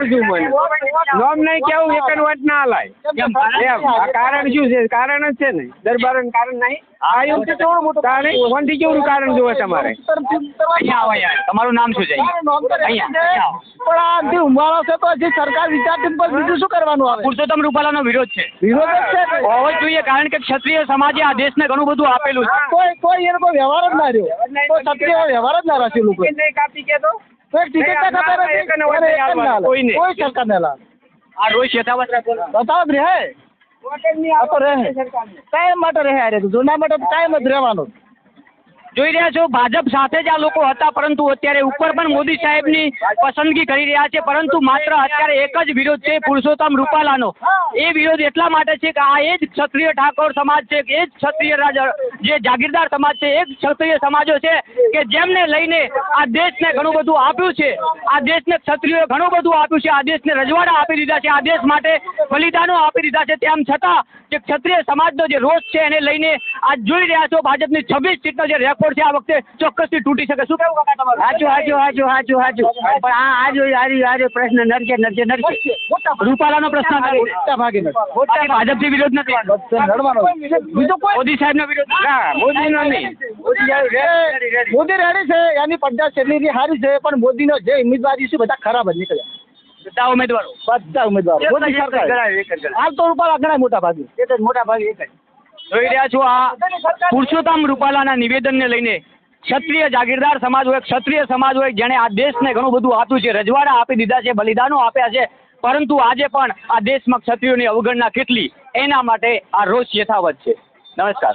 નોમ નહીં કેવું એક જ વાત ના હલાય એમ આ કારણ શું છે? કારણ જ છે ને દરબાર કારણ નહીં. ફોનથી કેવું કારણ જોવે તમારે? તમારું નામ શું છે? પણ આ ઉંબાળો છે તો હજી સરકાર વિચારતી પણ બીજું શું કરવાનું આવે? પુરુષોત્તમ રૂપાલાનો વિરોધ છે. વિરોધ જ છે હોવો જ જોઈએ, કારણ કે ક્ષત્રિય સમાજે આ દેશને ઘણું બધું આપેલું છે. કોઈ એનો કોઈ વ્યવહાર જ ના રહ્યો. કોઈ ક્ષત્રિય વ્યવહાર જ ના રાખ્યો લોકો. કાપી કે તો કોઈ ટિકિટ ના ખબર કોઈ સરકાર ને લાવે. આ રોજ યથાવત બતાવ રહે કાયમ માટે રહે રે જૂના માટે કાયમ જ રહેવાનો. જોઈ રહ્યા છો, ભાજપ સાથે જ આ લોકો હતા, પરંતુ અત્યારે ઉપર પણ મોદી સાહેબની પસંદગી કરી રહ્યા છે. પરંતુ માત્ર અત્યારે એક જ વિરોધ છે પુરુષોત્તમ રૂપાલાનો. એ વિરોધ એટલા માટે છે કે આ એ જ ક્ષત્રિય ઠાકોર સમાજ છે, એ જ ક્ષત્રિય જે જાગીરદાર સમાજ છે, એ જ ક્ષત્રિય સમાજો છે કે જેમને લઈને આ દેશને ઘણું બધું આપ્યું છે. આ દેશને ક્ષત્રિયોએ ઘણું બધું આપ્યું છે. આ દેશને રજવાડા આપી દીધા છે. આ દેશ માટે બલિદાનો આપી દીધા છે. તેમ છતાં જે ક્ષત્રિય સમાજનો જે રોષ છે એને લઈને આજ જોઈ રહ્યા છો ભાજપની 26 સીટનો જે રેકોર્ડ છે આ વખતે ચોક્કસથી તૂટી શકે. શું કહેવું કાકા તમારું? સાચું આજો પ્રશ્ન નડકે રૂપાલાનો પ્રશ્ન મોટા ભાગે ભાજપથી વિરોધ નથી. મોદી સાહેબનો વિરોધ ના, મોદીનો નહીં. મોદી રેડી છે, એની પદ્ધત શૈલી સારી છે, પણ મોદીનો જે ઉમેદવારી છે બધા ખરાબ જ નીકળ્યા. બધા ઉમેદવારો મોદી સરકાર હાલ તો રૂપાલા ઘણા મોટા ભાગે એક જ. જોઈ રહ્યા છો, આ પુરુષોત્તમ રૂપાલાના નિવેદનને લઈને ક્ષત્રિય જાગીરદાર સમાજ હોય, ક્ષત્રિય સમાજ હોય, જેણે આ દેશને ઘણું બધું આપ્યું છે, રજવાડા આપી દીધા છે, બલિદાનો આપ્યા છે, પરંતુ આજે પણ આ દેશમાં ક્ષત્રિયોની અવગણના કેટલી, એના માટે આ રોષ યથાવત છે. નમસ્કાર.